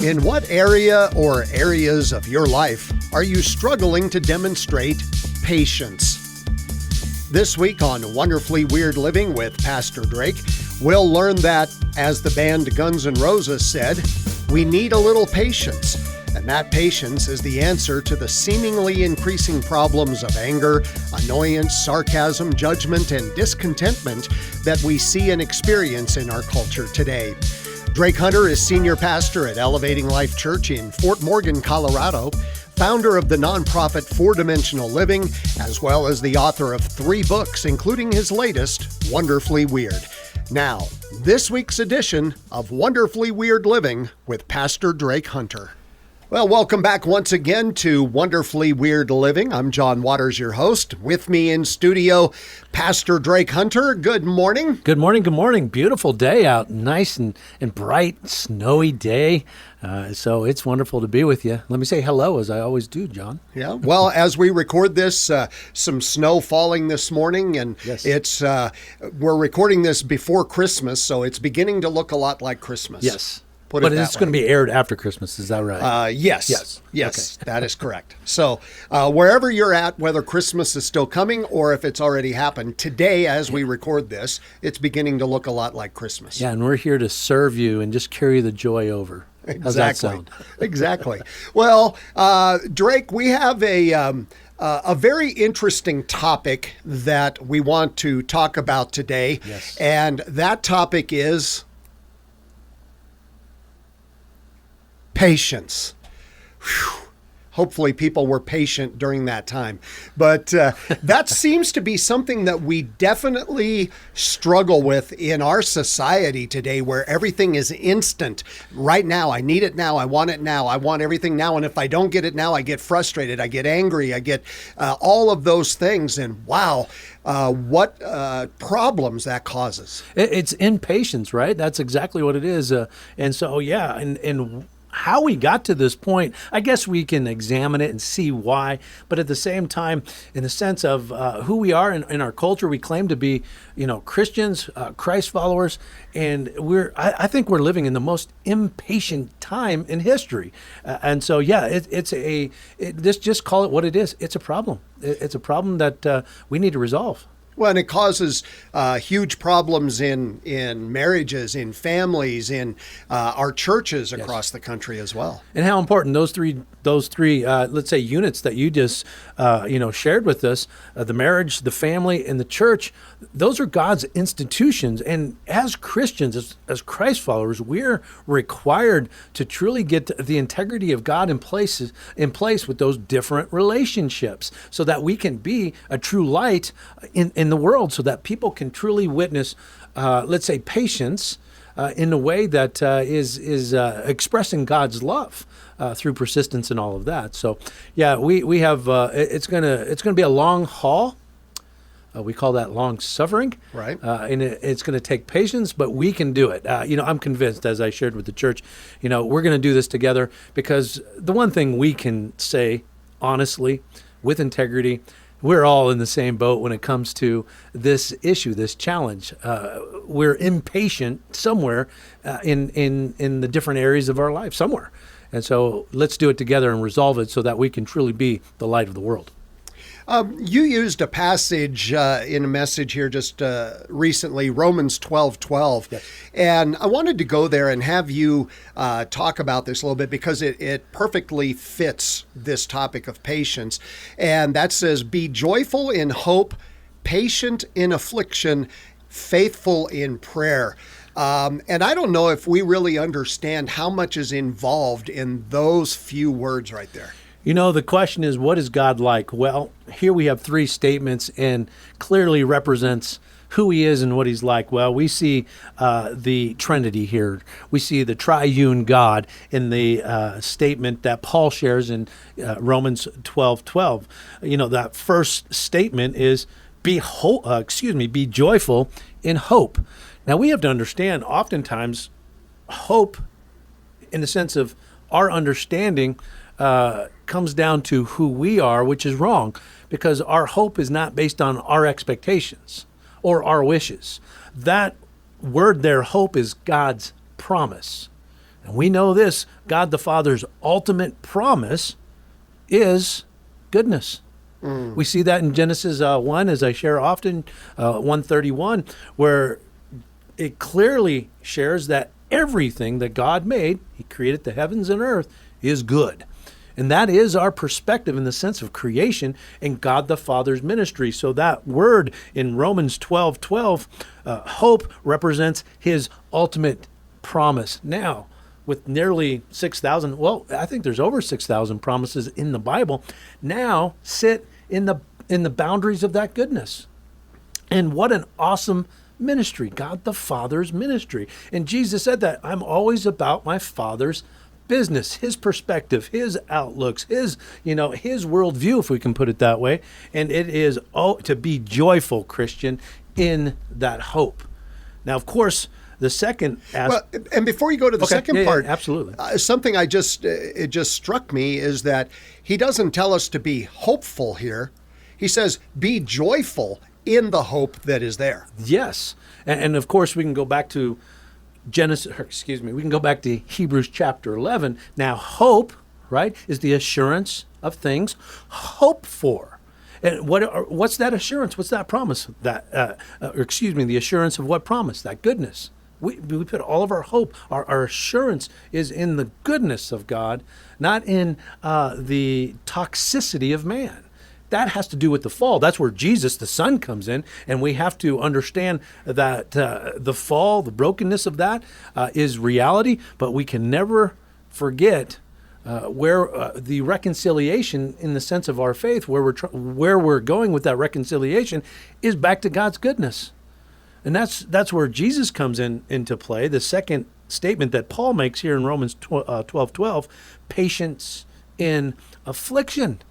In what area or areas of your life are you struggling to demonstrate patience? This week on Wonderfully Weird Living with Pastor Drake, we'll learn that, as the band Guns N' Roses said, we need a little patience. And that patience is the answer to the seemingly increasing problems of anger, annoyance, sarcasm, judgment, and discontentment that we see and experience in our culture today. Drake Hunter is senior pastor at Elevating Life Church in Fort Morgan, Colorado, founder of the nonprofit 4Dimensional Living, as well as the author of 3 books, including his latest, Wonderfully Weird. Now, this week's edition of Wonderfully Weird Living with Pastor Drake Hunter. Well, welcome back once again to Wonderfully Weird Living. I'm John Waters, your host. With me in studio, Pastor Drake Hunter. Good morning. Good morning. Good morning. Beautiful day out. Nice and bright, snowy day. So it's wonderful to be with you. Let me say hello, as I always do, John. Yeah. Well, as we record this, some snow falling this morning, and yes. It's we're recording this before Christmas, so it's beginning to look a lot like Christmas. Yes. But it's going to be aired after Christmas, is that right? Yes. Okay. That is correct. So wherever you're at, whether Christmas is still coming or if it's already happened, today as we record this, it's beginning to look a lot like Christmas. Yeah, and we're here to serve you and just carry the joy over. Exactly. How's that sound? Exactly. Well, Drake, we have a very interesting topic that we want to talk about today. Yes. And that topic is patience. Whew. Hopefully people were patient during that time. But that seems to be something that we definitely struggle with in our society today, where everything is instant. Right now, I need it now. I want it now. I want everything now. And if I don't get it now, I get frustrated. I get angry. I get all of those things. And wow, what problems that causes. It's impatience, right? That's exactly what it is. And so, yeah, and how we got to this point, I guess we can examine it and see why. But at the same time, in the sense of who we are in our culture, we claim to be, Christians, Christ followers, and I think we're living in the most impatient time in history. And so, yeah, just call it what it is. It's a problem. It's a problem that we need to resolve. Well, and it causes huge problems in marriages, in families, in our churches across the country as well. And how important those three let's say units that you just shared with us, the marriage, the family, and the church, those are God's institutions. And as Christians, as Christ followers, we're required to truly get the integrity of God in place with those different relationships, so that we can be a true light in the world, so that people can truly witness, let's say, patience in a way that is expressing God's love through persistence and all of that. So, yeah, we have it's gonna be a long haul. We call that long suffering, right? And it's going to take patience, but we can do it. I'm convinced, as I shared with the church, we're going to do this together, because the one thing we can say honestly, with integrity, we're all in the same boat when it comes to this issue, this challenge. We're impatient somewhere in the different areas of our life, somewhere. And so let's do it together and resolve it so that we can truly be the light of the world. You used a passage in a message here just recently, Romans 12:12. Yes. And I wanted to go there and have you talk about this a little bit, because it perfectly fits this topic of patience. And that says, be joyful in hope, patient in affliction, faithful in prayer. And I don't know if we really understand how much is involved in those few words right there. The question is, what is God like? Well, here we have 3 statements, and clearly represents who he is and what he's like. Well, we see the Trinity here. We see the triune God in the statement that Paul shares in Romans 12:12. That first statement is, be joyful in hope. Now, we have to understand, oftentimes, hope, in the sense of our understanding, comes down to who we are, which is wrong, because our hope is not based on our expectations or our wishes. That word there, hope, is God's promise. And we know this, God the Father's ultimate promise is goodness. We see that in Genesis 1, as I share often, 131, where it clearly shares that everything that God made, he created the heavens and earth, is good. And that is our perspective in the sense of creation and God the Father's ministry. So that word in Romans 12:12, hope represents his ultimate promise. Now, with nearly 6,000, well, I think there's over 6,000 promises in the Bible, now sit in the boundaries of that goodness. And what an awesome ministry, God the Father's ministry. And Jesus said that, I'm always about my Father's business, his perspective, his outlooks, his worldview, if we can put it that way. And it is to be joyful, Christian, in that hope. Now, of course, the second aspect. Well, and before you go to the second part, absolutely. Something it just struck me is that he doesn't tell us to be hopeful here. He says, be joyful in the hope that is there. Yes. And of course, we can go back to we can go back to Hebrews chapter 11. Now, hope, right, is the assurance of things hoped for. And what's that assurance? What's that promise? The assurance of what promise? That goodness. We put all of our hope, our assurance is in the goodness of God, not in the toxicity of man. That has to do with the fall. That's where Jesus, the Son, comes in, and we have to understand that the fall, the brokenness of that is reality, but we can never forget where the reconciliation, in the sense of our faith, where we're going with that reconciliation, is back to God's goodness. And that's where Jesus comes into play. The second statement that Paul makes here in Romans 12:12, patience in affliction.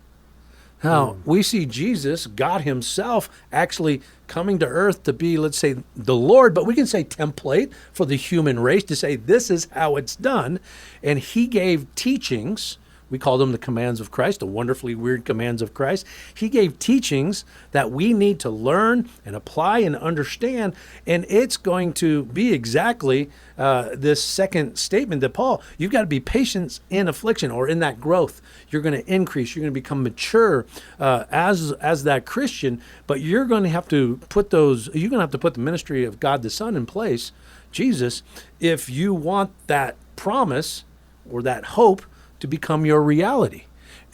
Now, we see Jesus, God himself, actually coming to earth to be, let's say, the Lord, but we can say template for the human race to say this is how it's done. And he gave teachings. We call them the commands of Christ, the wonderfully weird commands of Christ. He gave teachings that we need to learn and apply and understand. And it's going to be exactly this second statement that Paul, you've got to be patient in affliction, or in that growth. You're going to increase. You're going to become mature as that Christian. But you're going to have to put the ministry of God the Son in place, Jesus, if you want that promise or that hope to become your reality.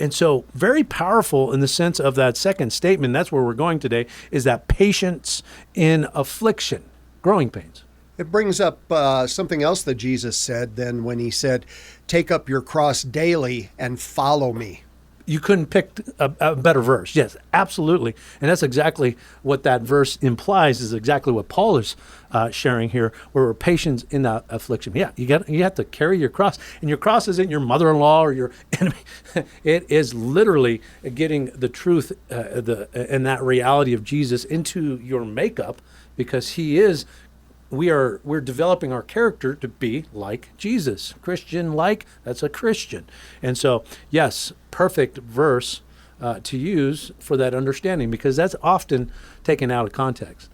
And so very powerful in the sense of that second statement, that's where we're going today, is that patience in affliction, growing pains. It brings up something else that Jesus said then when he said, take up your cross daily and follow me. You couldn't pick a better verse. Yes, absolutely. And that's exactly what that verse implies, is exactly what Paul is sharing here, where we're patient in that affliction. Yeah, you have to carry your cross. And your cross isn't your mother-in-law or your enemy. It is literally getting the truth and that reality of Jesus into your makeup, because we're developing our character to be like Jesus. Christian-like, that's a Christian. And so, yes, perfect verse to use for that understanding, because that's often taken out of context.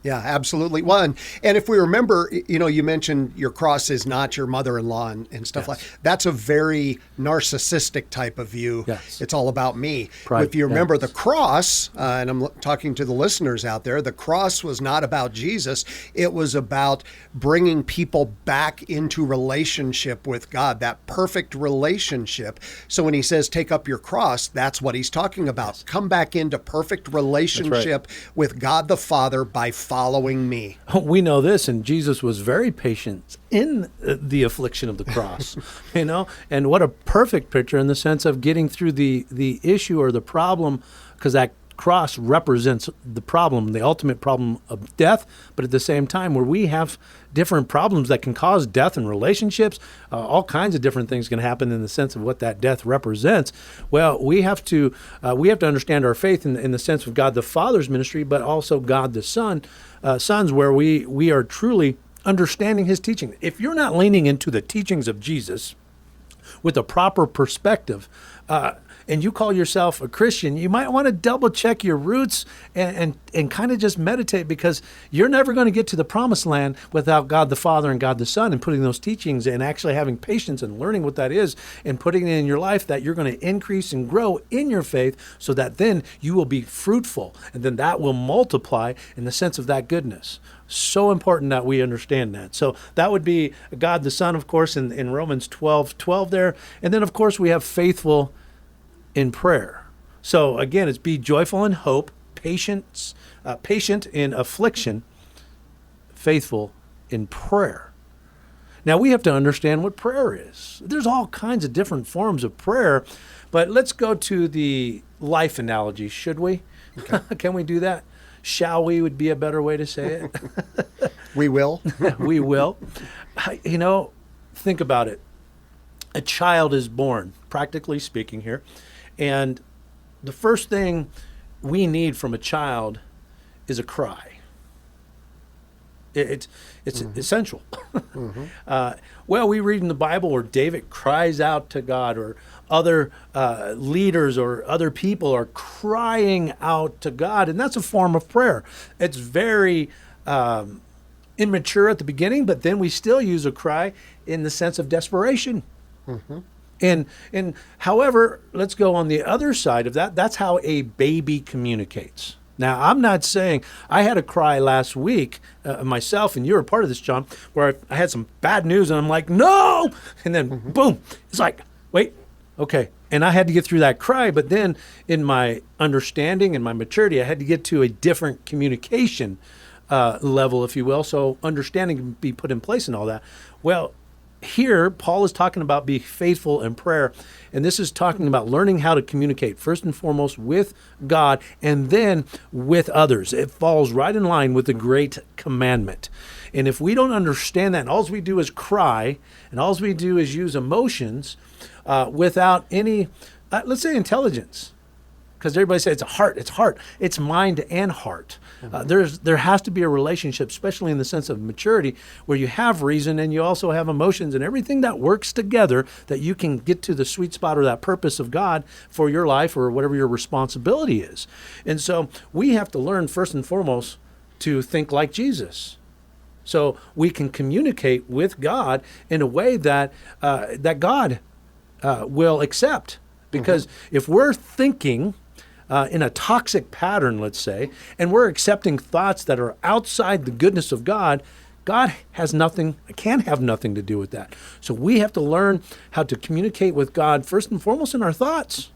Yeah, absolutely. One, and if we remember, you mentioned your cross is not your mother-in-law and stuff like that. That's a very narcissistic type of view. Yes. It's all about me. Pride. If you remember the cross, and I'm talking to the listeners out there, the cross was not about Jesus. It was about bringing people back into relationship with God, that perfect relationship. So when he says take up your cross, that's what he's talking about. Yes. Come back into perfect relationship with God the Father by following me. We know this, and Jesus was very patient in the affliction of the cross, and what a perfect picture in the sense of getting through the issue or the problem, because that cross represents the problem, the ultimate problem of death, but at the same time where we have different problems that can cause death in relationships, all kinds of different things can happen in the sense of what that death represents. Well, we have to understand our faith in the sense of God the Father's ministry, but also God the Son's, where we are truly understanding his teaching. If you're not leaning into the teachings of Jesus, with a proper perspective, and you call yourself a Christian, you might want to double check your roots and kind of just meditate, because you're never going to get to the promised land without God the Father and God the Son, and putting those teachings and actually having patience and learning what that is and putting it in your life, that you're going to increase and grow in your faith, so that then you will be fruitful, and then that will multiply in the sense of that goodness. So important that we understand that. So that would be God the Son, of course, in Romans 12:12 there. And then, of course, we have faithful in prayer. So again, it's be joyful in hope, patient in affliction, faithful in prayer. Now we have to understand what prayer is. There's all kinds of different forms of prayer, but let's go to the life analogy, should we? Okay. Can we do that? Shall we would be a better way to say it. We will. We will. Think about it. A child is born, practically speaking here, and the first thing we need from a child is a cry. It's essential. Well, we read in the Bible where David cries out to God, or other leaders or other people are crying out to God, and that's a form of prayer. It's very immature at the beginning, but then we still use a cry in the sense of desperation. And however, let's go on the other side of that. That's how a baby communicates. Now, I'm not saying, I had a cry last week myself, and you were part of this, John, where I had some bad news, and I'm like, no! And then, boom, it's like, wait, okay. And I had to get through that cry, but then in my understanding and my maturity, I had to get to a different communication level, if you will, so understanding can be put in place and all that. Well, here, Paul is talking about be faithful in prayer, and this is talking about learning how to communicate, first and foremost, with God, and then with others. It falls right in line with the great commandment. And if we don't understand that, and all we do is cry, and all we do is use emotions without any, let's say, intelligence, because everybody says it's heart, it's mind and heart. There has to be a relationship, especially in the sense of maturity, where you have reason and you also have emotions and everything that works together, that you can get to the sweet spot or that purpose of God for your life or whatever your responsibility is. And so we have to learn first and foremost to think like Jesus, so we can communicate with God in a way that that God will accept. Because if we're thinking in a toxic pattern, let's say, and we're accepting thoughts that are outside the goodness of God, God can have nothing to do with that. So we have to learn how to communicate with God first and foremost in our thoughts.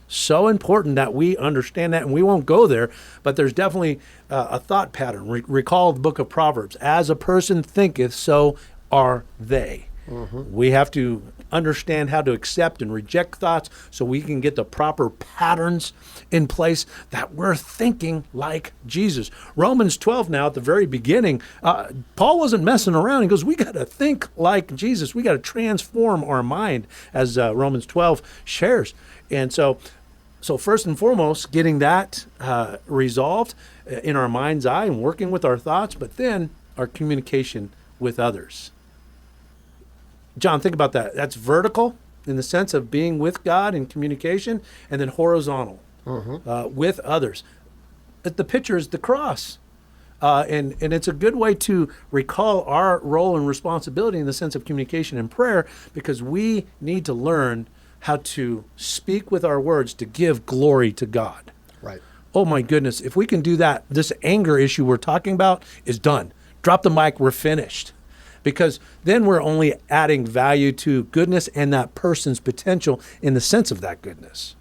So important that we understand that, and we won't go there, but there's definitely a thought pattern. Recall the book of Proverbs. As a person thinketh, so are they. We have to understand how to accept and reject thoughts so we can get the proper patterns in place, that we're thinking like Jesus. Romans 12 now, at the very beginning, Paul wasn't messing around. He goes, we got to think like Jesus. We got to transform our mind, as Romans 12 shares. And so first and foremost, getting that resolved in our mind's eye and working with our thoughts, but then our communication with others. John, think about that. That's vertical in the sense of being with God in communication, and then horizontal with others. The picture is the cross. And it's a good way to recall our role and responsibility in the sense of communication and prayer, because we need to learn how to speak with our words to give glory to God. Right. Oh my goodness. If we can do that, this anger issue we're talking about is done. Drop the mic, we're finished. Because then we're only adding value to goodness and that person's potential in the sense of that goodness.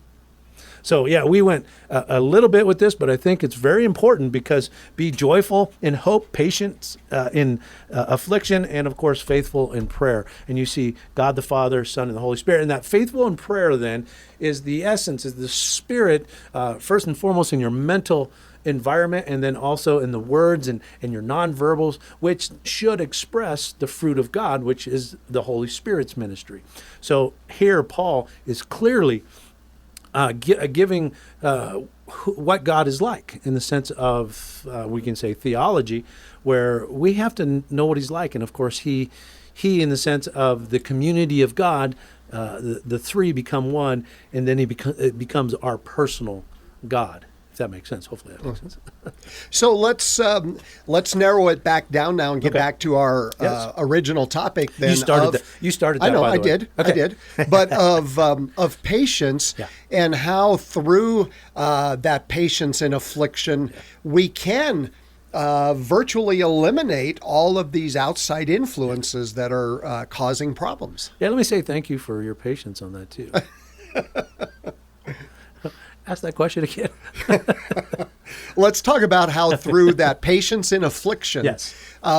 So yeah, we went a little bit with this, but I think it's very important, because be joyful in hope, patient in affliction, and of course faithful in prayer. And you see God the Father, Son, and the Holy Spirit. And that faithful in prayer then is the essence, is the spirit, first and foremost in your mental environment, and then also in the words and your nonverbals, which should express the fruit of God, which is the Holy Spirit's ministry. So here Paul is clearly giving what God is like, in the sense of, we can say, theology, where we have to know what he's like. And of course, he in the sense of the community of God, the three become one, and then it becomes our personal God. If that makes sense. Hopefully that makes sense. So let's narrow it back down now and get Okay. back to our Yes. original topic. Then You started that. I know, by the I way. did, Okay. I did. But of patience, Yeah. and how through that patience and affliction we can virtually eliminate all of these outside influences that are causing problems. Yeah, let me say thank you for your patience on that too. Ask that question again. Let's talk about how through that patience in affliction, Yes.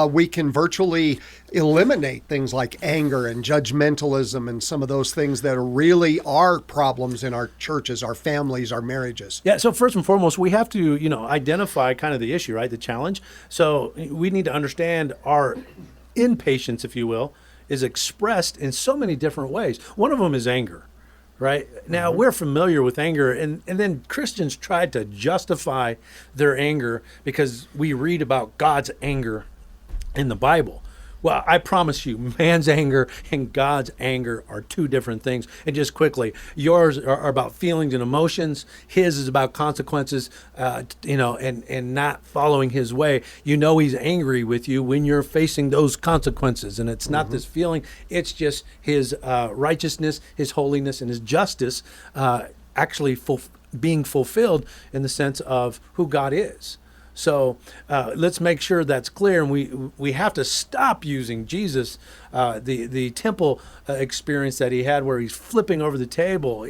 we can virtually eliminate things like anger and judgmentalism and some of those things that really are problems in our churches, our families, our marriages. Yeah, so first and foremost, we have to, identify kind of the issue, right? The challenge. So we need to understand our impatience, if you will, is expressed in so many different ways. One of them is anger. Right now, we're familiar with anger, and then Christians tried to justify their anger because we read about God's anger in the Bible. Well, I promise you, man's anger and God's anger are two different things. And just quickly, yours are about feelings and emotions. His is about consequences, and not following his way. You know he's angry with you when you're facing those consequences. And it's not this feeling. It's just his righteousness, his holiness, and his justice actually being fulfilled in the sense of who God is. So let's make sure that's clear, and we have to stop using Jesus, the temple experience that he had where he's flipping over the table.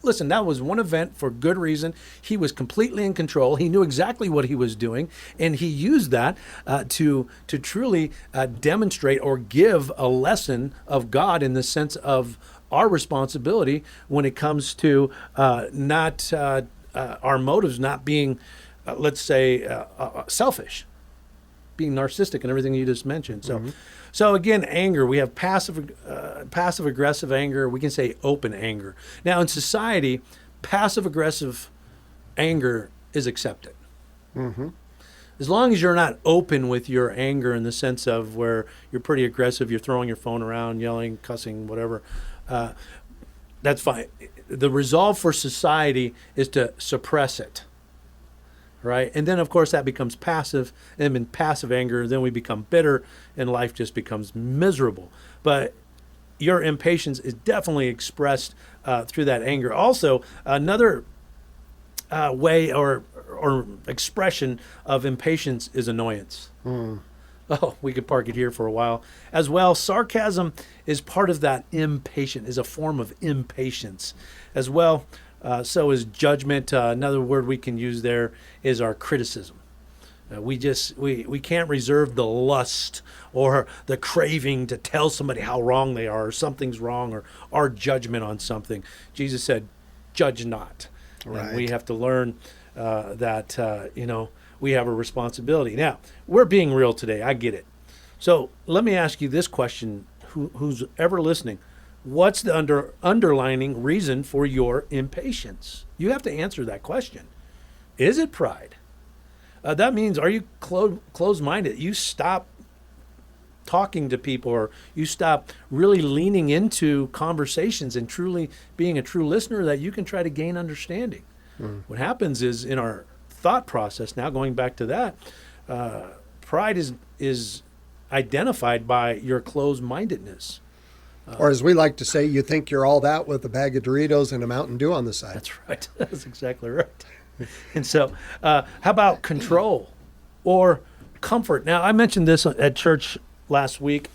Listen, that was one event for good reason. He was completely in control. He knew exactly what he was doing, and he used that to truly demonstrate or give a lesson of God in the sense of our responsibility when it comes to not our motives not being let's say, selfish, being narcissistic, and everything you just mentioned. So, so again, anger. We have passive aggressive anger. We can say open anger. Now, in society, passive aggressive anger is accepted. As long as you're not open with your anger in the sense of where you're pretty aggressive, you're throwing your phone around, yelling, cussing, whatever. That's fine. The resolve for society is to suppress it. Right. And then, of course, that becomes passive, and in passive anger, then we become bitter and life just becomes miserable. But your impatience is definitely expressed through that anger. Also, another way or expression of impatience is annoyance. Oh, we could park it here for a while. As well, sarcasm is part of that impatient, is a form of impatience. As well, so is judgment. Another word we can use there is our criticism. We can't reserve the lust or the craving to tell somebody how wrong they are or something's wrong or our judgment on something. Jesus said, judge not. Right. And we have to learn that, we have a responsibility. Now, we're being real today. I get it. So let me ask you this question, who's ever listening. What's the underlining reason for your impatience? You have to answer that question. Is it pride? That means, are you closed-minded? You stop talking to people, or you stop really leaning into conversations and truly being a true listener that you can try to gain understanding. What happens is in our thought process, now going back to that, pride is identified by your closed-mindedness. Or as we like to say, you think you're all that with a bag of Doritos and a Mountain Dew on the side. That's right. That's exactly right. And so, how about control or comfort? Now, I mentioned this at church last week.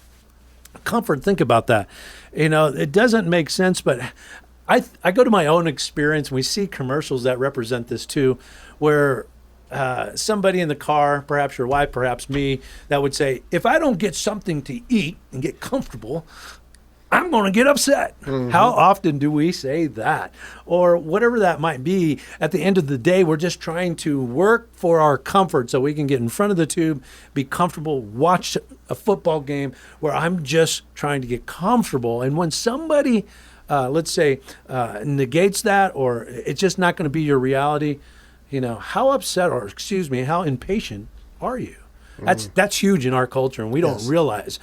Comfort, think about that. It doesn't make sense, but I go to my own experience, and we see commercials that represent this too, where somebody in the car, perhaps your wife, perhaps me, that would say, if I don't get something to eat and get comfortable, I'm going to get upset. How often do we say that? Or whatever that might be, at the end of the day, we're just trying to work for our comfort so we can get in front of the tube, be comfortable, watch a football game where I'm just trying to get comfortable. And when somebody, let's say, negates that, or it's just not going to be your reality, how upset, or how impatient are you? That's huge in our culture, and we don't Yes. realize,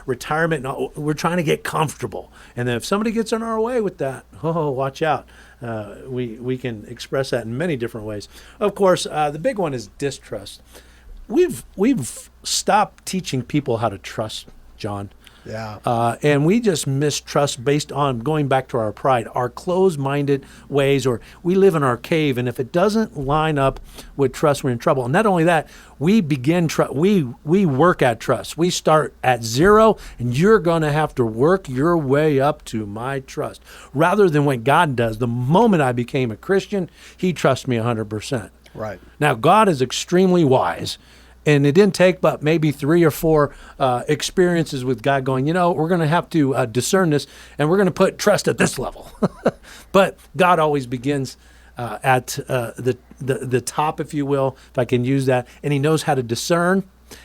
retirement. We're trying to get comfortable, and then if somebody gets in our way with that, watch out. We can express that in many different ways. Of course, the big one is distrust. We've stopped teaching people how to trust, John. Yeah. And we just mistrust based on going back to our pride, our closed-minded ways, or we live in our cave, and if it doesn't line up with trust, we're in trouble. And not only that, we work at trust. We start at zero, and you're going to have to work your way up to my trust, rather than what God does. The moment I became a Christian, he trusts me 100%. Right. Now, God is extremely wise. And it didn't take but maybe 3 or 4 experiences with God going, we're going to have to discern this, and we're going to put trust at this level. But God always begins at the top, if you will, if I can use that. And he knows how to discern,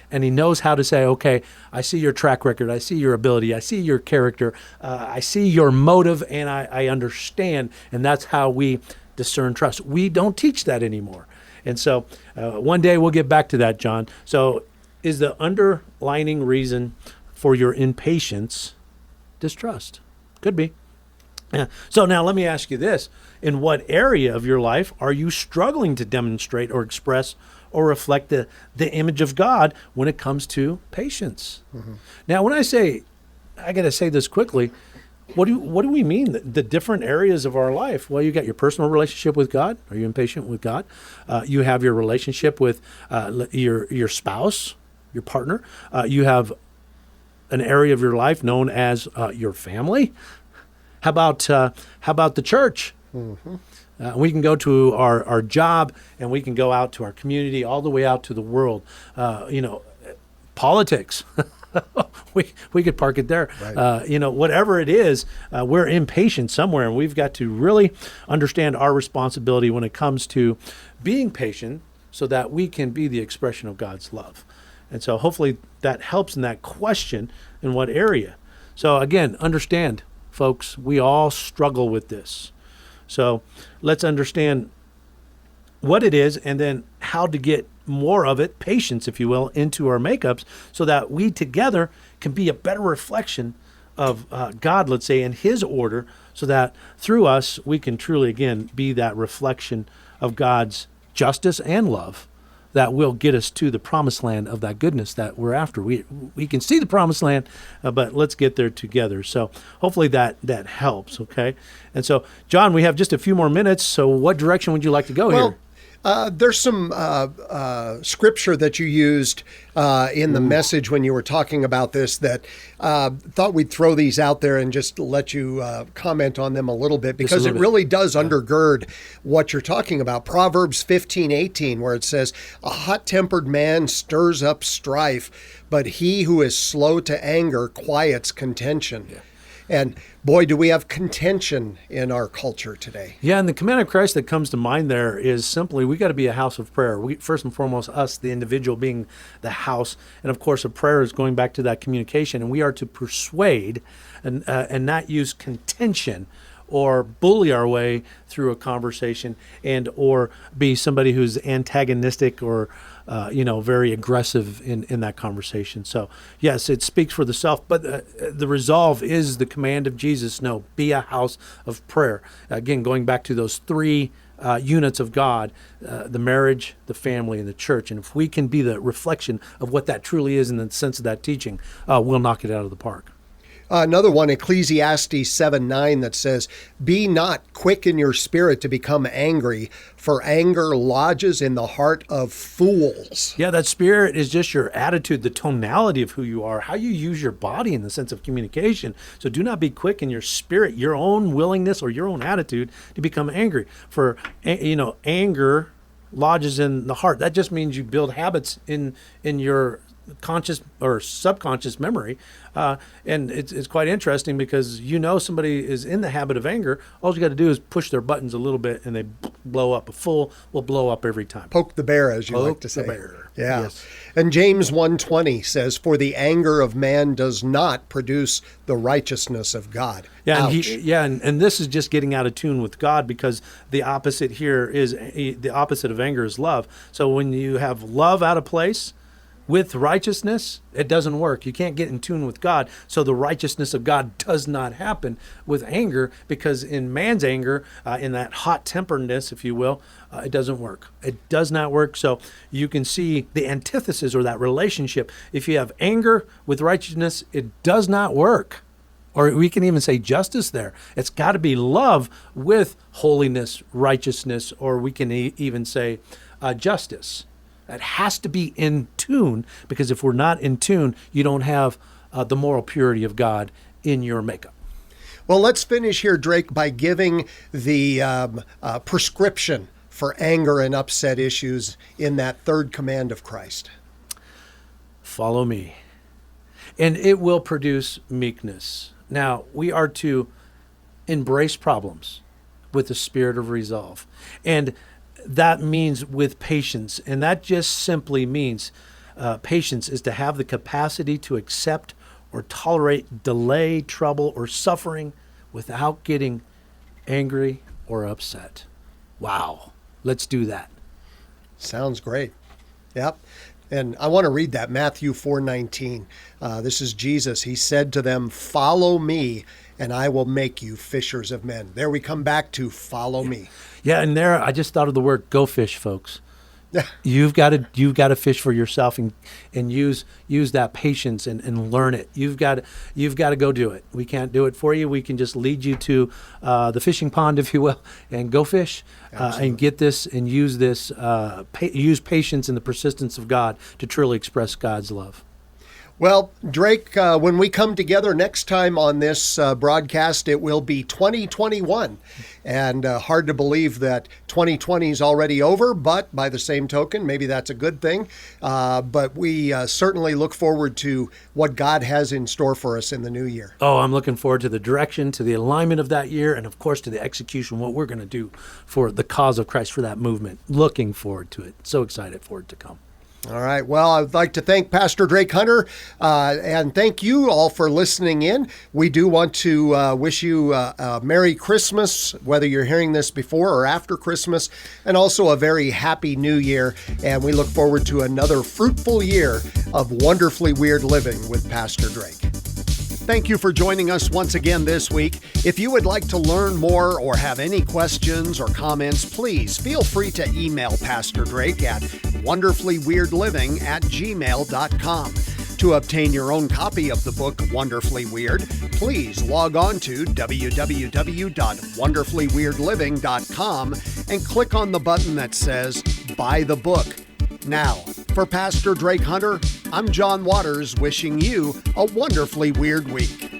and he knows how to say, okay, I see your track record. I see your ability. I see your character. I see your motive, and I understand. And that's how we discern trust. We don't teach that anymore. And so one day we'll get back to that, John. So is the underlining reason for your impatience distrust? Could be. Yeah. So now let me ask you this. In what area of your life are you struggling to demonstrate or express or reflect the image of God when it comes to patience? Mm-hmm. Now, when I got to say this quickly, what do we mean? The different areas of our life? Well, you got your personal relationship with God. Are you impatient with God? You have your relationship with your spouse, your partner. You have an area of your life known as your family. How about the church? Mm-hmm. We can go to our job, and we can go out to our community, all the way out to the world. Politics. we could park it there. Right. Whatever it is, we're impatient somewhere, and we've got to really understand our responsibility when it comes to being patient so that we can be the expression of God's love. And so hopefully that helps in that question, in what area. So again, understand, folks, we all struggle with this. So let's understand what it is, and then how to get more of it, patience, if you will, into our makeups, so that we together can be a better reflection of God, let's say, in his order, so that through us we can truly, again, be that reflection of God's justice and love that will get us to the promised land of that goodness that we're after. We can see the promised land, but let's get there together. So hopefully that helps, okay? And so, John, we have just a few more minutes, so what direction would you like to go here? There's some scripture that you used in the message when you were talking about this that thought we'd throw these out there and just let you comment on them a little bit, because it really does undergird what you're talking about. Proverbs 15:18, where it says, "A hot-tempered man stirs up strife, but he who is slow to anger quiets contention." Yeah. And boy, do we have contention in our culture today. Yeah, and the command of Christ that comes to mind there is simply, we got to be a house of prayer. We, first and foremost, us, the individual, being the house. And of course, a prayer is going back to that communication. And we are to persuade and not use contention or bully our way through a conversation, and or be somebody who's antagonistic or very aggressive in that conversation. So yes, it speaks for the self, but the resolve is the command of Jesus. No, be a house of prayer. Again, going back to those 3 units of God, the marriage, the family, and the church. And if we can be the reflection of what that truly is in the sense of that teaching, we'll knock it out of the park. Another one, Ecclesiastes 7:9, that says, "Be not quick in your spirit to become angry, for anger lodges in the heart of fools." Yeah, that spirit is just your attitude, the tonality of who you are, how you use your body in the sense of communication. So do not be quick in your spirit, your own willingness or your own attitude to become angry. For, anger lodges in the heart. That just means you build habits in your conscious or subconscious memory, and it's quite interesting, because somebody is in the habit of anger. All you got to do is push their buttons a little bit, and they blow up. A fool will blow up every time. Poke the bear, as you like to say. Poke the bear. Yeah. Yes. And James 1:20 says, "For the anger of man does not produce the righteousness of God." Yeah, Ouch. and this is just getting out of tune with God, because the opposite here is the opposite of anger is love. So when you have love out of place, with righteousness, it doesn't work. You can't get in tune with God. So the righteousness of God does not happen with anger, because in man's anger, in that hot temperedness, if you will, it doesn't work. It does not work. So you can see the antithesis, or that relationship. If you have anger with righteousness, it does not work. Or we can even say justice there. It's got to be love with holiness, righteousness, or we can even say justice. It has to be in tune, because if we're not in tune, you don't have the moral purity of God in your makeup. Well, let's finish here, Drake, by giving the prescription for anger and upset issues in that third command of Christ. Follow me, and it will produce meekness. Now, we are to embrace problems with the spirit of resolve. And that means with patience. And that just simply means patience is to have the capacity to accept or tolerate delay, trouble, or suffering without getting angry or upset. Wow. Let's do that. Sounds great. Yep. And I want to read that, Matthew 4:19. This is Jesus. He said to them, "Follow me, and I will make you fishers of men." There we come back to follow me. Yeah, and there I just thought of the word go fish, folks. You've got to fish for yourself and use that patience and learn it. You've got to go do it. We can't do it for you. We can just lead you to the fishing pond, if you will, and go fish and get this and use this. Use patience and the persistence of God to truly express God's love. Well, Drake, when we come together next time on this broadcast, it will be 2021. And hard to believe that 2020 is already over, but by the same token, maybe that's a good thing. But we certainly look forward to what God has in store for us in the new year. Oh, I'm looking forward to the direction, to the alignment of that year, and of course to the execution, what we're going to do for the cause of Christ, for that movement. Looking forward to it. So excited for it to come. All right. Well, I'd like to thank Pastor Drake Hunter and thank you all for listening in. We do want to wish you a Merry Christmas, whether you're hearing this before or after Christmas, and also a very Happy New Year. And we look forward to another fruitful year of wonderfully weird living with Pastor Drake. Thank you for joining us once again this week. If you would like to learn more or have any questions or comments, please feel free to email Pastor Drake at wonderfullyweirdliving@gmail.com. To obtain your own copy of the book Wonderfully Weird, please log on to www.wonderfullyweirdliving.com and click on the button that says Buy the Book. Now, for Pastor Drake Hunter, I'm John Waters, wishing you a wonderfully weird week.